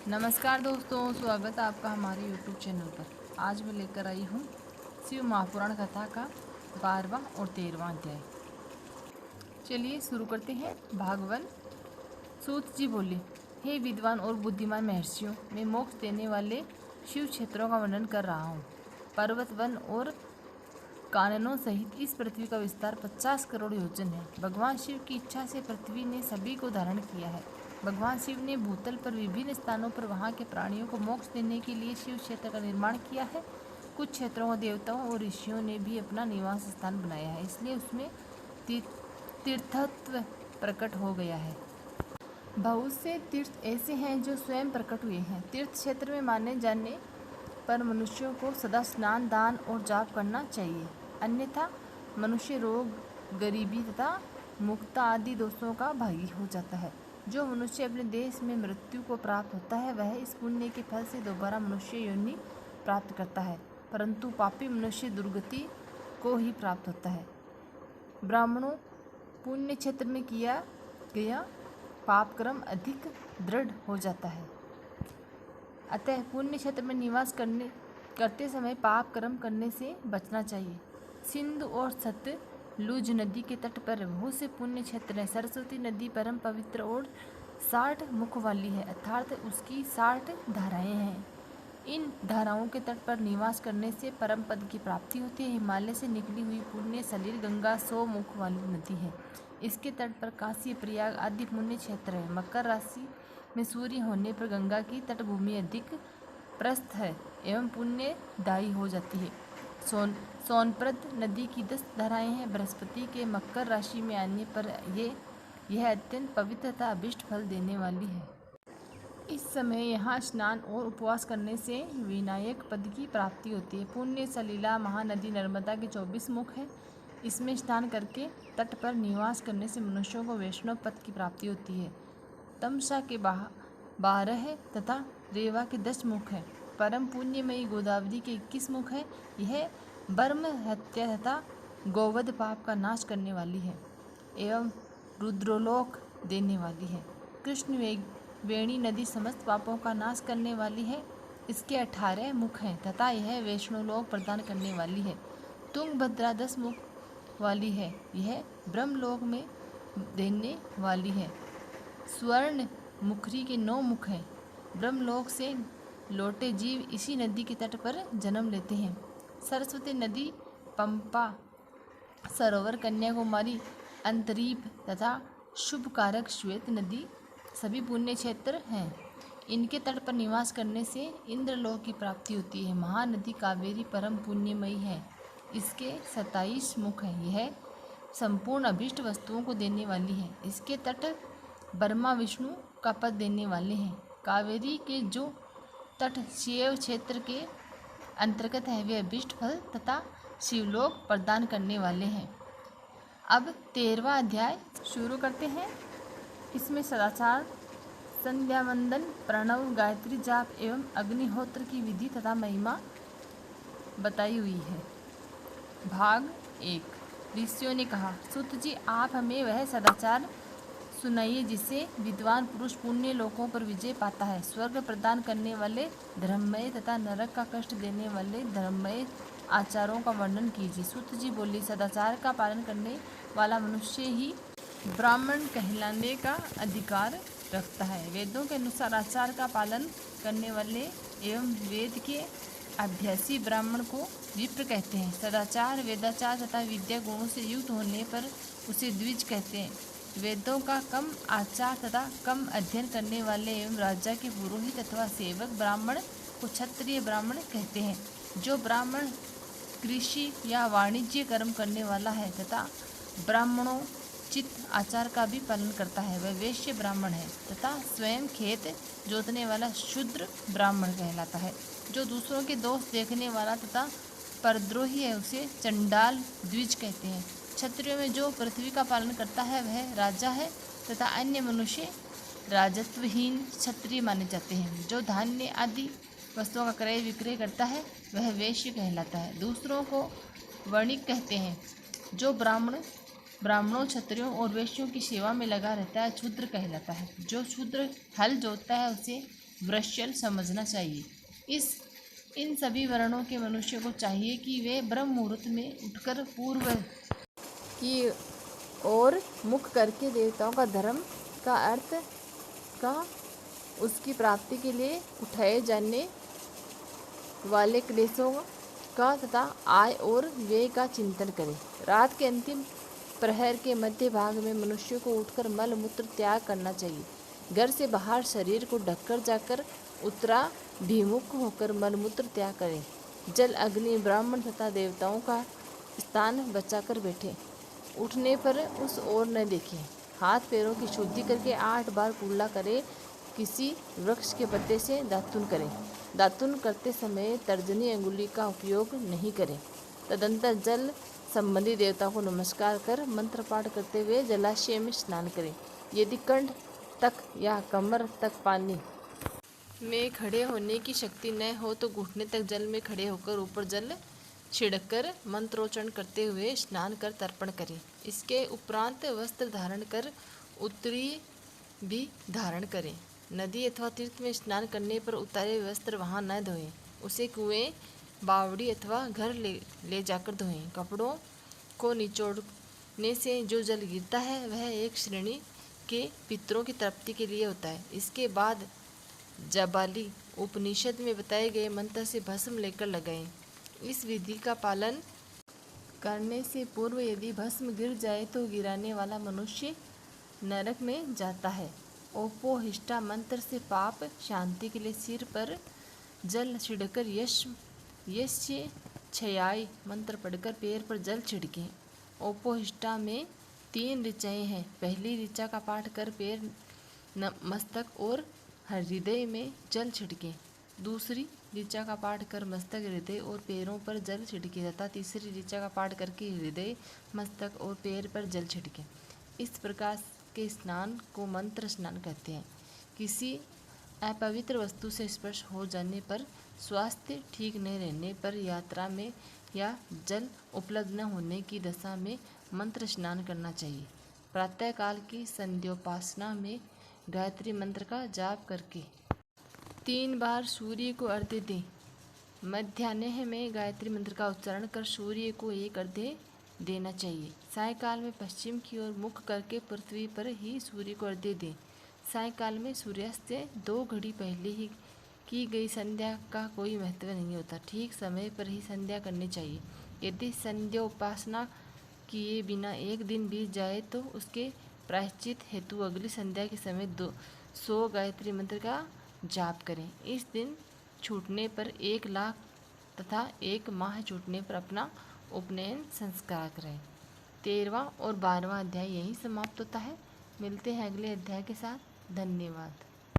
नमस्कार दोस्तों, स्वागत है आपका हमारे YouTube चैनल पर। आज मैं लेकर आई हूँ शिव महापुराण कथा का 12वां और 13वां अध्याय। चलिए शुरू करते हैं। भागवन। सूत जी बोले, हे विद्वान और बुद्धिमान महर्षियों, मैं मोक्ष देने वाले शिव क्षेत्रों का वर्णन कर रहा हूँ। पर्वत, वन और काननों सहित इस पृथ्वी का विस्तार 50 करोड़ योजन है। भगवान शिव की इच्छा से पृथ्वी ने सभी को धारण किया है। भगवान शिव ने भूतल पर विभिन्न स्थानों पर वहाँ के प्राणियों को मोक्ष देने के लिए शिव क्षेत्र का निर्माण किया है। कुछ क्षेत्रों को देवताओं और ऋषियों ने भी अपना निवास स्थान बनाया है, इसलिए उसमें तीर्थत्व प्रकट हो गया है। बहुत से तीर्थ ऐसे हैं जो स्वयं प्रकट हुए हैं। तीर्थ क्षेत्र में माने जाने पर मनुष्यों को सदा स्नान, दान और जाप करना चाहिए, अन्यथा मनुष्य रोग, गरीबी तथा मुक्ता आदि दोषों का भागी हो जाता है। जो मनुष्य अपने देश में मृत्यु को प्राप्त होता है, वह इस पुण्य के फल से दोबारा मनुष्य योनि प्राप्त करता है, परंतु पापी मनुष्य दुर्गति को ही प्राप्त होता है। ब्राह्मणों, पुण्य क्षेत्र में किया गया पाप कर्म अधिक दृढ़ हो जाता है, अतः पुण्य क्षेत्र में निवास करते समय पाप कर्म करने से बचना चाहिए। सिंधु और सतलुज नदी के तट पर बहुत से पुण्य क्षेत्र हैं। सरस्वती नदी परम पवित्र और 60 मुख वाली है, अर्थात उसकी 60 धाराएं हैं। इन धाराओं के तट पर निवास करने से परम पद की प्राप्ति होती है। हिमालय से निकली हुई पुण्य सलिल गंगा 100 मुख वाली नदी है। इसके तट पर काशी, प्रयाग आदि पुण्य क्षेत्र है। मकर राशि में सूर्य होने पर गंगा की तटभूमि अधिक प्रस्थ है एवं पुण्यदायी हो जाती है। सोनप्रद नदी की 10 धाराएं हैं। बृहस्पति के मकर राशि में आने पर यह अत्यंत पवित्र तथा अभिष्ट फल देने वाली है। इस समय यहाँ स्नान और उपवास करने से विनायक पद की प्राप्ति होती है। पुण्य सलीला महानदी नर्मदा के 24 मुख है। इसमें स्नान करके तट पर निवास करने से मनुष्यों को वैष्णव पद की प्राप्ति होती है। तमसा के 12 तथा रेवा के 10 मुख है। परम पुण्यमयी गोदावरी के 21 मुख है। यह ब्रह्म हत्या तथा गोवध पाप का नाश करने वाली है एवं रुद्रलोक देने वाली है। कृष्ण वेणी नदी समस्त पापों का नाश करने वाली है। इसके 18 मुख हैं तथा यह वैष्णवलोक प्रदान करने वाली है। तुंगभद्रा 10 मुख वाली है। यह ब्रह्मलोक में देने वाली है। स्वर्ण मुखरी के 9 मुख हैं। ब्रह्मलोक से लौटे जीव इसी नदी के तट पर जन्म लेते हैं। सरस्वती नदी, पंपा सरोवर, कन्याकुमारी, अंतरीप तथा शुभकारक श्वेत नदी सभी पुण्य क्षेत्र हैं। इनके तट पर निवास करने से इंद्रलोक की प्राप्ति होती है। महानदी कावेरी परम पुण्यमयी है। इसके 27 मुख हैं। यह संपूर्ण अभीष्ट वस्तुओं को देने वाली है। इसके तट ब्रह्मा विष्णु का पद देने वाले हैं। कावेरी के जो तट शैव क्षेत्र के अंतर्गत है, वे अभीष्ट फल तथा शिवलोक प्रदान करने वाले हैं। अब 13वां अध्याय शुरू करते हैं। इसमें सदाचार, संध्या वंदन, प्रणव, गायत्री जाप एवं अग्निहोत्र की विधि तथा महिमा बताई हुई है। भाग 1। ऋषियों ने कहा, सुत जी, आप हमें वह सदाचार सुनाइए जिससे विद्वान पुरुष पुण्य लोकों पर विजय पाता है। स्वर्ग प्रदान करने वाले धर्ममय तथा नरक का कष्ट देने वाले धर्ममय आचारों का वर्णन कीजिए। सुत जी बोले, सदाचार का पालन करने वाला मनुष्य ही ब्राह्मण कहलाने का अधिकार रखता है। वेदों के अनुसार आचार का पालन करने वाले एवं वेद के अभ्यासी ब्राह्मण को विप्र कहते हैं। सदाचार, वेदाचार तथा विद्या गुणों से युक्त होने पर उसे द्विज कहते हैं। वेदों का कम आचार तथा कम अध्ययन करने वाले एवं राजा के पुरोहित अथवा सेवक ब्राह्मण को क्षत्रिय ब्राह्मण कहते हैं। जो ब्राह्मण कृषि या वाणिज्य कर्म करने वाला है तथा ब्राह्मणोचित आचार का भी पालन करता है, वह वैश्य ब्राह्मण है तथा स्वयं खेत जोतने वाला शूद्र ब्राह्मण कहलाता है। जो दूसरों के दोष देखने वाला तथा परद्रोही है, उसे चंडाल द्विज कहते हैं। क्षत्रियों में जो पृथ्वी का पालन करता है, वह राजा है तथा अन्य मनुष्य राजत्वहीन क्षत्रिय माने जाते हैं। जो धान्य आदि वस्तुओं का क्रय विक्रय करता है, वह वैश्य कहलाता है। दूसरों को वणिक कहते हैं। जो ब्राह्मणों, क्षत्रियों और वैश्यों की सेवा में लगा रहता है, क्षुद्र कहलाता है। जो क्षुद्र हल जोतता है, उसे वृश्यल समझना चाहिए। इन सभी वर्णों के मनुष्य को चाहिए कि वे ब्रह्म मुहूर्त में उठकर पूर्व की ओर मुख करके देवताओं का धर्म का अर्थ का उसकी प्राप्ति के लिए उठाए जाने वाले क्लेशों का तथा आय और व्यय का चिंतन करें। रात के अंतिम प्रहर के मध्य भाग में मनुष्य को उठकर मल मूत्र त्याग करना चाहिए। घर से बाहर शरीर को ढककर जाकर उत्तराभिमुख होकर मलमूत्र त्याग करें। जल, अग्नि, ब्राह्मण तथा देवताओं का स्थान बचाकर बैठे। उठने पर उस ओर न देखें। हाथ पैरों की शुद्धि करके 8 बार कुल्ला करें। किसी वृक्ष के पत्ते से दातुन करें। दातुन करते समय तर्जनी अंगुली का उपयोग नहीं करें। तदंतर जल संबंधी देवता को नमस्कार कर मंत्र पाठ करते हुए जलाशय में स्नान करें। यदि कंठ तक या कमर तक पानी में खड़े होने की शक्ति न हो तो घुटने तक जल में खड़े होकर ऊपर जल छिड़ककर मंत्रोच्चारण करते हुए स्नान कर तर्पण करें। इसके उपरांत वस्त्र धारण कर उत्तरी भी धारण करें। नदी अथवा तीर्थ में स्नान करने पर उतारे वस्त्र वहां न धोएं। उसे कुएं, बावड़ी अथवा घर ले जाकर धोएं। कपड़ों को निचोड़ने से जो जल गिरता है वह एक श्रेणी के पितरों की तृप्ति के लिए होता है। इसके बाद जाबाली उपनिषद में बताए गए मंत्र से भस्म लेकर लगाएं। इस विधि का पालन करने से पूर्व यदि भस्म गिर जाए तो गिराने वाला मनुष्य नरक में जाता है। ओपोहिष्टा मंत्र से पाप शांति के लिए सिर पर जल छिड़कर यस्य छयाय मंत्र पढ़कर पैर पर जल छिड़कें। ओपोहिष्टा में 3 ऋचाएँ हैं। पहली ऋचा का पाठ कर पैर, मस्तक और हृदय में जल छिड़कें। दूसरी ऋचा का पाठ कर मस्तक, हृदय और पैरों पर जल छिड़कें तथा तीसरी ऋचा का पाठ करके हृदय, मस्तक और पैर पर जल छिड़कें। इस प्रकार के स्नान को मंत्र स्नान कहते हैं। किसी अपवित्र वस्तु से स्पर्श हो जाने पर, स्वास्थ्य ठीक न रहने पर, यात्रा में या जल उपलब्ध न होने की दशा में मंत्र स्नान करना चाहिए। प्रातःकाल की संध्योपासना में गायत्री मंत्र का जाप करके 3 बार सूर्य को अर्घ्य दें। मध्याह्न में गायत्री मंत्र का उच्चारण कर सूर्य को एक अर्घ्य देना चाहिए। सायंकाल में पश्चिम की ओर मुख करके पृथ्वी पर ही सूर्य को अर्घ्य दें। सायंकाल में सूर्यास्त से 2 घड़ी पहले ही की गई संध्या का कोई महत्व नहीं होता। ठीक समय पर ही संध्या करनी चाहिए। यदि संध्योपासना किए बिना एक दिन बीत जाए तो उसके प्रायश्चित हेतु अगली संध्या के समय 100 गायत्री मंत्र का जाप करें। इस दिन छूटने पर 1 लाख तथा 1 माह छूटने पर अपना उपनयन संस्कार करें। 13वां और 12वां अध्याय यहीं समाप्त होता है। मिलते हैं अगले अध्याय के साथ। धन्यवाद।